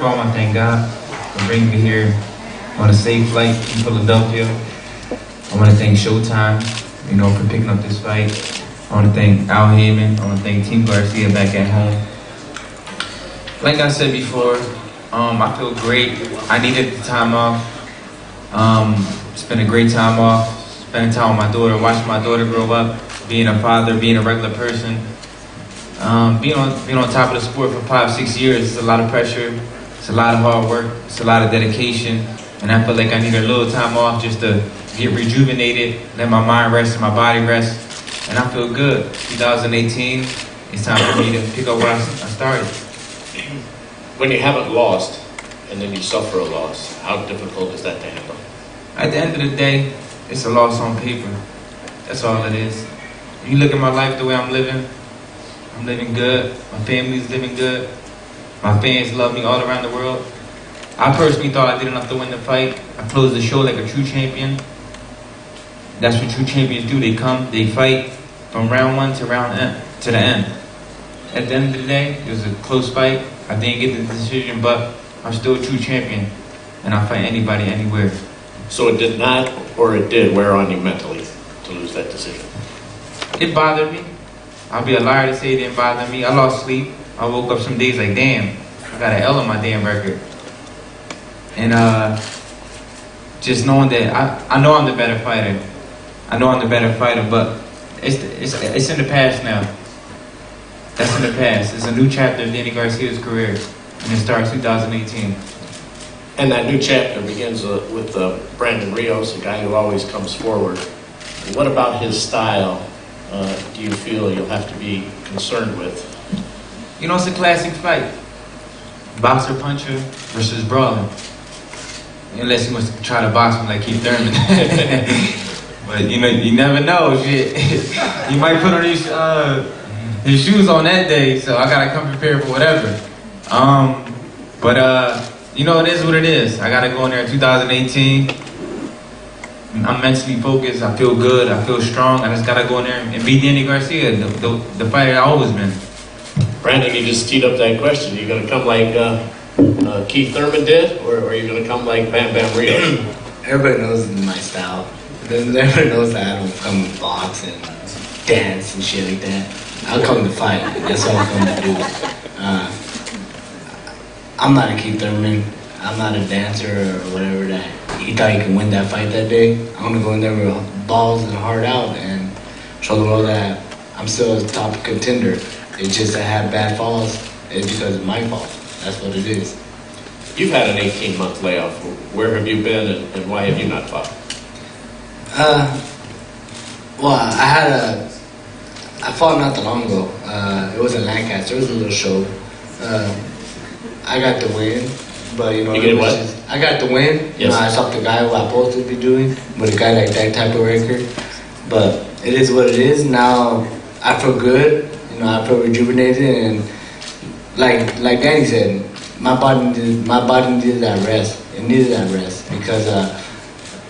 of all, I want to thank God for bringing me here on a safe flight in Philadelphia. I want to thank Showtime, for picking up this fight. I want to thank Al Heyman. I want to thank Team Garcia back at home. Like I said before, I feel great. I needed the time off. Spent a great time off. Spending time with my daughter, watching my daughter grow up, being a father, being a regular person. Being on top of the sport for 5-6 years is a lot of pressure. It's a lot of hard work. It's a lot of dedication. And I feel like I need a little time off just to get rejuvenated, let my mind rest and my body rest. And I feel good. 2018, it's time for me to pick up where I started. When you haven't lost and then you suffer a loss, how difficult is that to handle? At the end of the day, it's a loss on paper. That's all it is. If you look at my life the way I'm living good. My family's living good. My fans love me all around the world. I personally thought I did enough to win the fight. I closed the show like a true champion. That's what true champions do. They come, they fight from round 1 to the end. At the end of the day, it was a close fight. I didn't get the decision, but I'm still a true champion. And I'll fight anybody, anywhere. So it did not, or it did, wear on you mentally to lose that decision? It bothered me. I'll be a liar to say it didn't bother me. I lost sleep. I woke up some days like, damn, I got an L on my damn record. And just knowing that I know I'm the better fighter. But it's in the past now. That's in the past. It's a new chapter of Danny Garcia's career, and it starts 2018. And that new chapter begins with Brandon Rios, a guy who always comes forward. What about his style do you feel you'll have to be concerned with? It's a classic fight. Boxer puncher versus brawler. Unless he wants to try to box me like Keith Thurman. But you never know. Shit. He might put on his shoes on that day, so I gotta come prepared for whatever. It is what it is. I gotta go in there in 2018. I'm mentally focused. I feel good. I feel strong. I just gotta go in there and beat Danny Garcia, the fighter I've always been. Brandon, you just teed up that question. Are you gonna come like Keith Thurman did, or are you gonna come like Bam Bam Rios? Everybody knows my style. Everybody knows that I don't come to box and dance and shit like that. I'll come to fight. That's all I'm coming to do. I'm not a Keith Thurman. I'm not a dancer or whatever that he thought he could win that fight that day. I'm gonna go in there with balls and heart out and show the world that I'm still a top contender. It's just I had bad falls. It's because of my fault. That's what it is. You've had an 18-month layoff. Where have you been and why have you not fought? I fought not that long ago. It was in Lancaster. It was a little show. I got the win, but you get what? I got the win. Yes. I saw the guy who I'm supposed to be doing, with a guy like that type of record. But it is what it is. Now I feel good. I feel rejuvenated, and like Danny said, my body needed that rest. It needed that rest because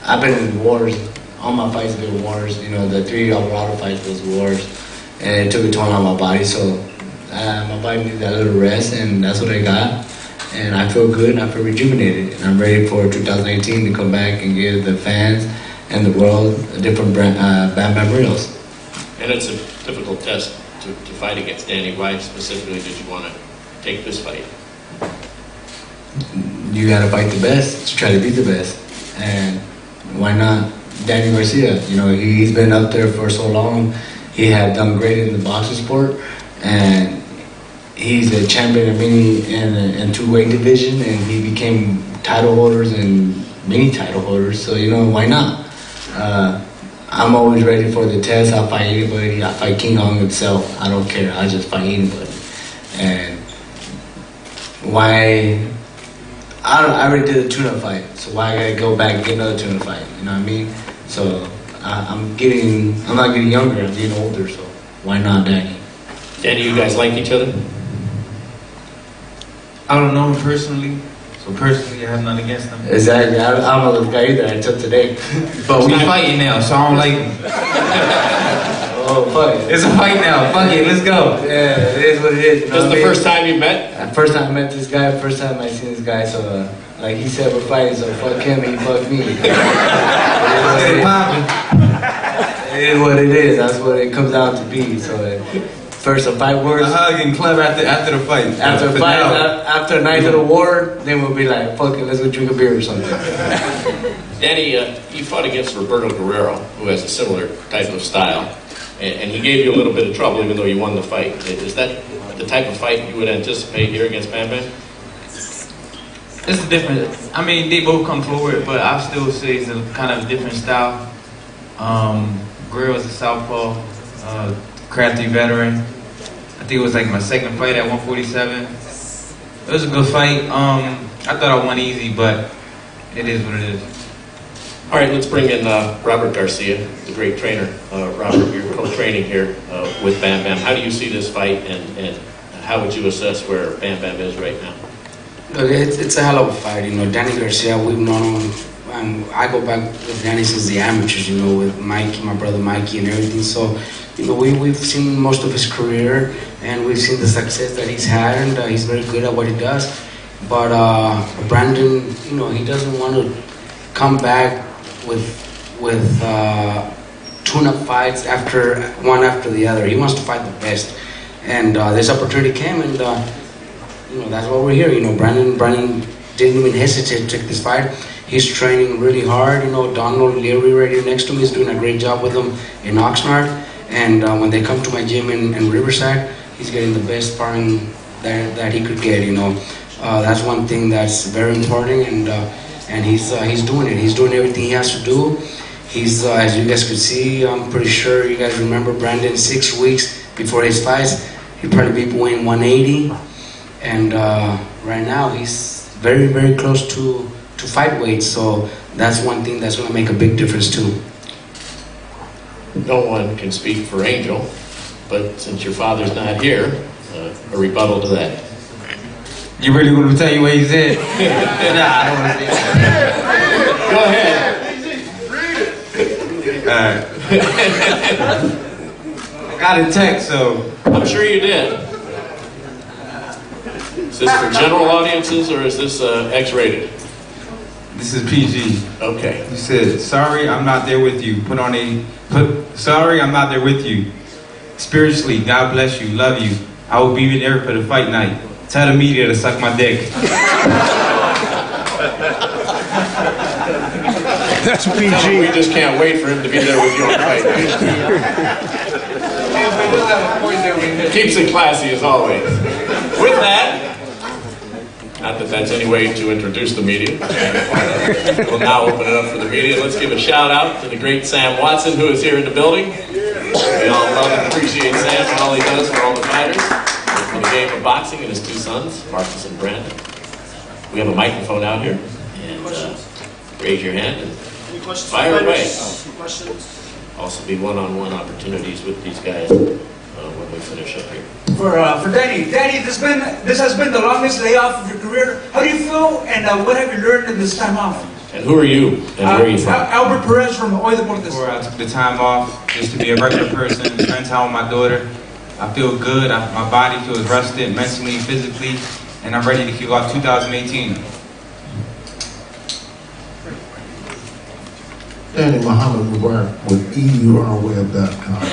I've been in wars. All my fights have been wars. The 3 Alvarado fights was wars, and it took a toll on my body. So my body needed that little rest, and that's what I got. And I feel good, and I feel rejuvenated, and I'm ready for 2018 to come back and give the fans and the world a different Bam Bam Rios. And it's a difficult test to fight against Danny. Why specifically did you want to take this fight? You got to fight the best to try to beat the best, and why not Danny Garcia? He's been up there for so long. He had done great in the boxing sport, and he's a champion of in 2-weight division, and he became title holders and many title holders. So why not? I'm always ready for the test. I'll fight anybody. I'll fight King Kong itself. I don't care. I'll just fight anybody. And why? I already did a tuna fight, so why I gotta go back and get another tuna fight? You know what I mean? So I'm not getting younger. I'm getting older. So why not, Danny? Danny, you guys like each other? I don't know him personally. So personally, I have nothing against him. Exactly. I don't know this guy either until today. But we fighting now, so I don't like him. Oh, fuck it. It's a fight now. Fuck it, let's go. Yeah, it is what it is. You know This is what the I mean? first time you met? First time I met this guy, first time I seen this guy, so like he said we're fighting, so fuck him, he fucked me. Get it poppin'. It is what it is, that's what it comes out to be. So first a fight A works. hug and club after the fight. After a But fight, now- after a night of the war, then we'll be like, fuck it, let's go drink a beer or something. Danny, you fought against Roberto Guerrero, who has a similar type of style, and he gave you a little bit of trouble even though you won the fight. Is that the type of fight you would anticipate here against Bam Bam? It's different. I mean, they both come forward, but I still say it's a kind of different style. Guerrero's a southpaw, crafty veteran. I think it was like my second fight at 147. It was a good fight. I thought I won easy, but it is what it is. All right, let's bring in Robert Garcia, the great trainer. Robert, you're co-training here with Bam Bam. How do you see this fight, and how would you assess where Bam Bam is right now? Look, it's a hell of a fight, you know. Danny Garcia, we've known him, and I go back with Danny since the amateurs, you know, with Mikey, my brother Mikey, and everything. So, you know, we've seen most of his career, and we've seen the success that he's had, and he's very good at what he does. But Brandon, you know, he doesn't want to come back with tune-up fights one after the other. He wants to fight the best, and this opportunity came, and you know, that's why we're here. You know, Brandon didn't even hesitate to take this fight. He's training really hard. You know, Donald Leary right here next to me is doing a great job with him in Oxnard. And when they come to my gym in Riverside, he's getting the best sparring that he could get. You know, that's one thing that's very important. And he's doing it. He's doing everything he has to do. He's as you guys could see. I'm pretty sure you guys remember Brandon 6 weeks before his fights. He'd probably be weighing 180. And right now he's very, very close to fight weight, so that's one thing that's going to make a big difference too. No one can speak for Angel, but since your father's not here, a rebuttal to that. You really want me to tell you what he said? Nah, I don't want to say that. Go ahead. Alright. I got a text, so I'm sure you did. Is this for general audiences or is this X-rated? this is PG. Okay. He said, sorry, I'm not there with you. Sorry, I'm not there with you. Spiritually, God bless you, love you. I will be there for the fight night. Tell the media to suck my dick. That's We PG. just can't wait for him to be there with you on the fight night. Keeps it classy as always. With that, not that that's any way to introduce the media. We'll now open it up for the media. Let's give a shout out to the great Sam Watson, who is here in the building. We all love and appreciate Sam and all he does for all the fighters, for the game of boxing, and his two sons, Marcus and Brandon. We have a microphone out here, and raise your hand and fire away. Also be one-on-one opportunities with these guys when we finish up here. For Danny, this has been the longest layoff of your career. How do you feel, and what have you learned in this time off? And who are you, and where are you from? Albert Perez from Hoy Deportes. Before I took the time off just to be a regular person, spend time with my daughter. I feel good. My body feels rested mentally, physically, and I'm ready to kick off 2018. Danny Muhammad Mubarak with EURweb.com.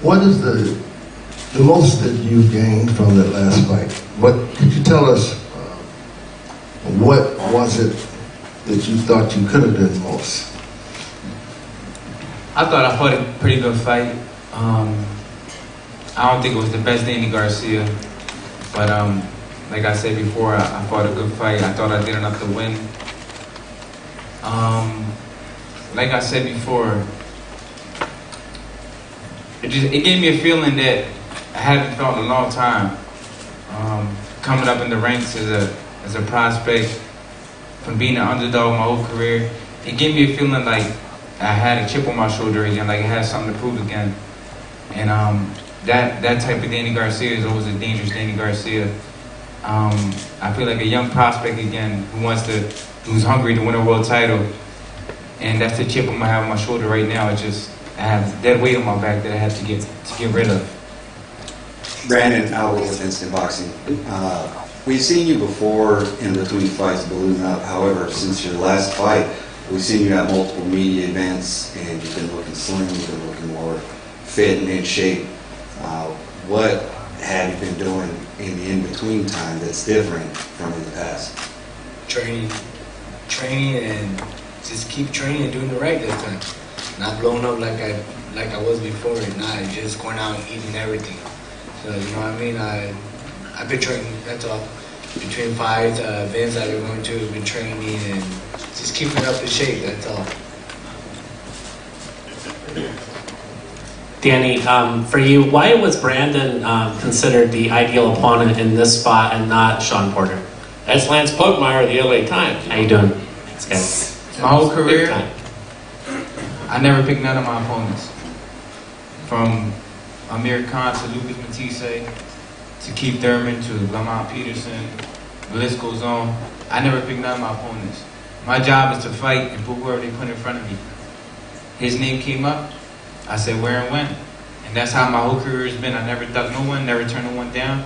What is the most that you gained from that last fight? Could you tell us what was it that you thought you could have done most? I thought I fought a pretty good fight. I don't think it was the best Danny Garcia, but like I said before, I fought a good fight. I thought I did enough to win. Like I said before, it gave me a feeling that I haven't felt in a long time. Coming up in the ranks as a prospect, from being an underdog my whole career, it gave me a feeling like I had a chip on my shoulder again, like I had something to prove again. And that type of Danny Garcia is always a dangerous Danny Garcia. I feel like a young prospect again who's hungry to win a world title. And that's the chip I'm gonna have on my shoulder right now. It's just I have dead weight on my back that I have to get rid of. Brandon, I'll go with instant boxing. We've seen you before in between fights balloon up. However, since your last fight, we've seen you at multiple media events, and you've been looking slim, you've been looking more fit and in shape. What have you been doing in the in-between time that's different from in the past? Training, and just keep training and doing the right this time. Not blowing up like I was before, not just going out and eating everything. So you know what I mean? I've been training. That's all. Between fights, events I've been going to, been training and just keeping up in shape. That's all. Danny, for you, why was Brandon considered the ideal opponent in this spot and not Sean Porter? That's Lance Pugmire of the LA Times. How you doing? Thanks, guys. My whole career, I never picked none of my opponents. From Amir Khan to Lucas Matisse to Keith Thurman to Lamont Peterson, the list goes on. I never picked none of my opponents. My job is to fight and put whoever they put in front of me. His name came up, I said where and when. And that's how my whole career has been. I never ducked no one, never turned no one down.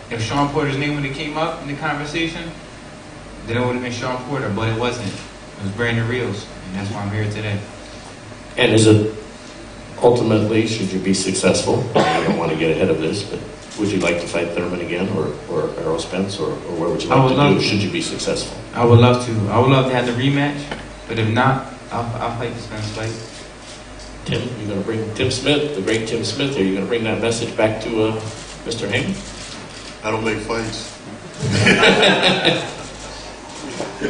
If Sean Porter's name would have came up in the conversation, then it would have been Sean Porter, but it wasn't. It was Brandon Rios, and that's why I'm here today. And is it ultimately, should you be successful, I don't want to get ahead of this, but would you like to fight Thurman again, or Errol Spence, or where would you like to do, should you be successful? I would love to. I would love to have the rematch, but if not, I'll fight the Spence fight. Tim, you're going to bring Tim Smith, the great Tim Smith, are you going to bring that message back to Mr. Heyman? I don't make fights.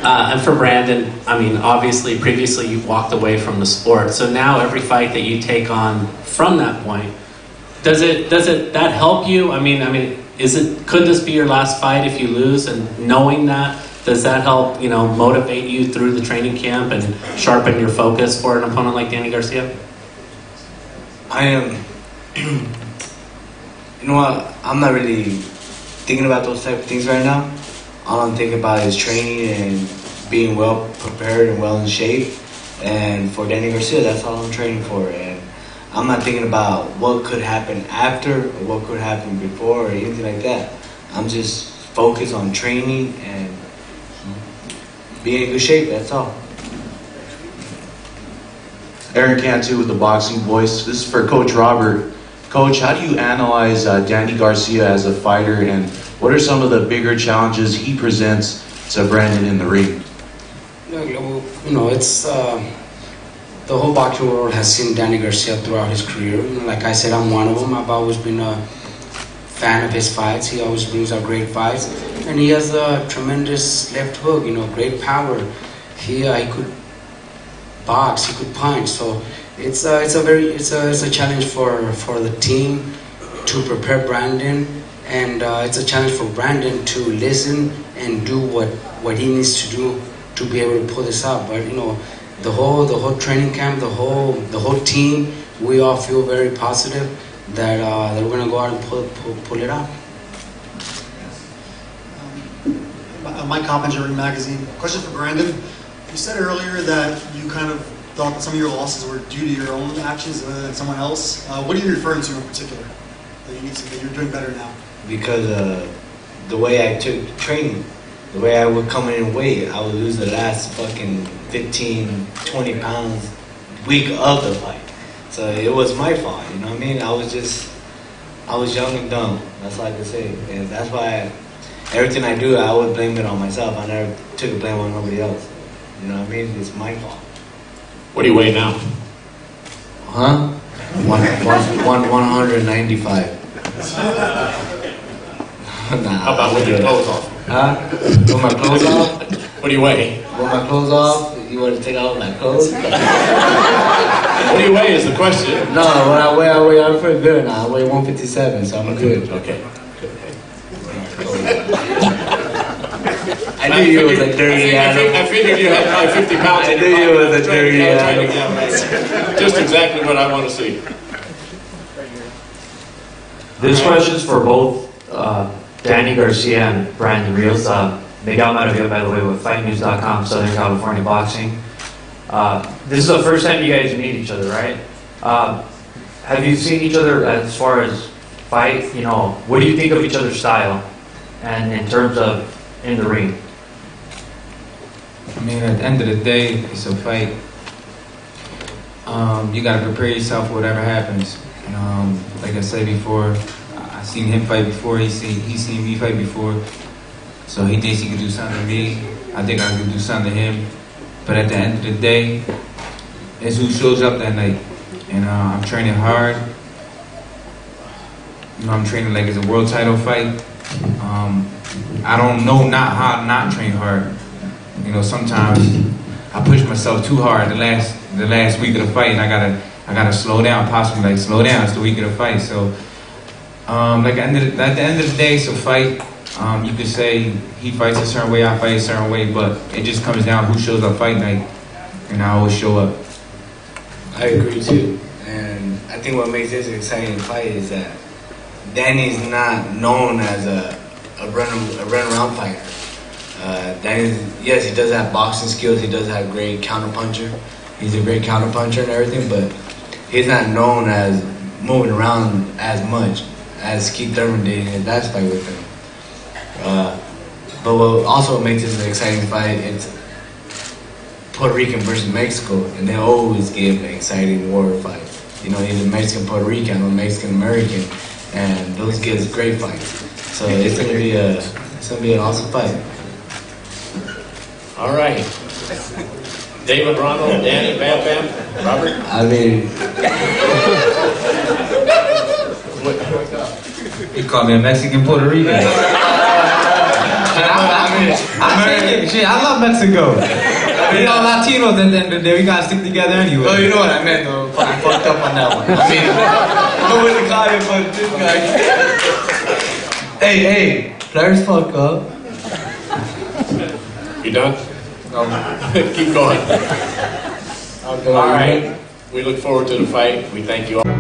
And for Brandon, I mean, obviously, previously you walked away from the sport, so now every fight that you take on from that point, does that help you? I mean, could this be your last fight if you lose? And knowing that, does that help, motivate you through the training camp and sharpen your focus for an opponent like Danny Garcia? I am. You know what? I'm not really thinking about those type of things right now. All I'm thinking about is training and being well prepared and well in shape. And for Danny Garcia, that's all I'm training for. And I'm not thinking about what could happen after or what could happen before or anything like that. I'm just focused on training and being in good shape, that's all. Aaron Cantu with the Boxing Voice. This is for Coach Robert. Coach, how do you analyze Danny Garcia as a fighter, and what are some of the bigger challenges he presents to Brandon in the ring? It's the whole boxing world has seen Danny Garcia throughout his career. Like I said, I'm one of them. I've always been a fan of his fights. He always brings out great fights, and he has a tremendous left hook. Great power. He could box. He could punch. So it's a challenge for the team to prepare Brandon, and it's a challenge for Brandon to listen and do what he needs to do to be able to pull this out. But the whole training camp, the whole team, we all feel very positive that we're gonna go out and pull it out. Mike Coppinger, Ring Magazine. Question for Brandon. You said earlier that you kind of thought that some of your losses were due to your own actions rather than someone else. What are you referring to in particular? That you're doing better now? Because The way I took training, the way I would come in and weight, I would lose the last fucking 15, 20 pounds week of the fight. So it was my fault, you know what I mean? I was young and dumb, that's all I can say. And that's why everything I do, I would blame it on myself. I never took the blame on nobody else. You know what I mean? It's my fault. What do you weigh now? Huh? 195. Nah. How about with your clothes off? Huh? With my clothes off? What do you weigh? With my clothes off? You want to take off my clothes? What do you weigh is the question. No, when I weigh, I'm pretty good now. I weigh 157, so I'm good. Okay. I knew you was a dirty animal. I figured you had probably 50 pounds in your I knew you was a dirty animal. Just exactly what I want to see. This question is for both Danny Garcia and Brandon Rios. Miguel Maravilla, by the way, with FightNews.com, Southern California Boxing. This is the first time you guys meet each other, right? Have you seen each other as far as fight? You know, what do you think of each other's style, and in terms of in the ring? I mean, at the end of the day, it's a fight. You gotta prepare yourself for whatever happens. Like I said before, I seen him fight before. He seen me fight before. So he thinks he can do something to me. I think I can do something to him. But at the end of the day, it's who shows up that night. And I'm training hard. I'm training like it's a world title fight. I don't know how not train hard. Sometimes I push myself too hard the last week of the fight, and I gotta slow down, possibly like slow down. It's the week of the fight, so like at the end of the day, it's a fight. You could say he fights a certain way, I fight a certain way, but it just comes down who shows up fight night, and I always show up. I agree too, and I think what makes this an exciting fight is that Danny's not known as a run around fighter. Danny, yes, he does have boxing skills. He does have great counterpuncher. He's a great counterpuncher and everything, but he's not known as moving around as much as Keith Thurman did in his last fight with him. But what also makes this an exciting fight, it's Puerto Rican versus Mexico, and they always give an exciting war fight. He's a Mexican Puerto Rican, I'm a Mexican American, and those gives great fights. So it's gonna be an awesome fight. All right. David, Ronald, Danny, Bam Bam, Robert. I mean, You call me a Mexican Puerto Rican. I love Mexico. We all Latinos, and we gotta stick together anyway. Oh, you know what I meant though. I fucked up on that one. I mean, I wouldn't call you, but this guy. Hey, players fuck up. You done? No. Keep going. All right. We look forward to the fight. We thank you all.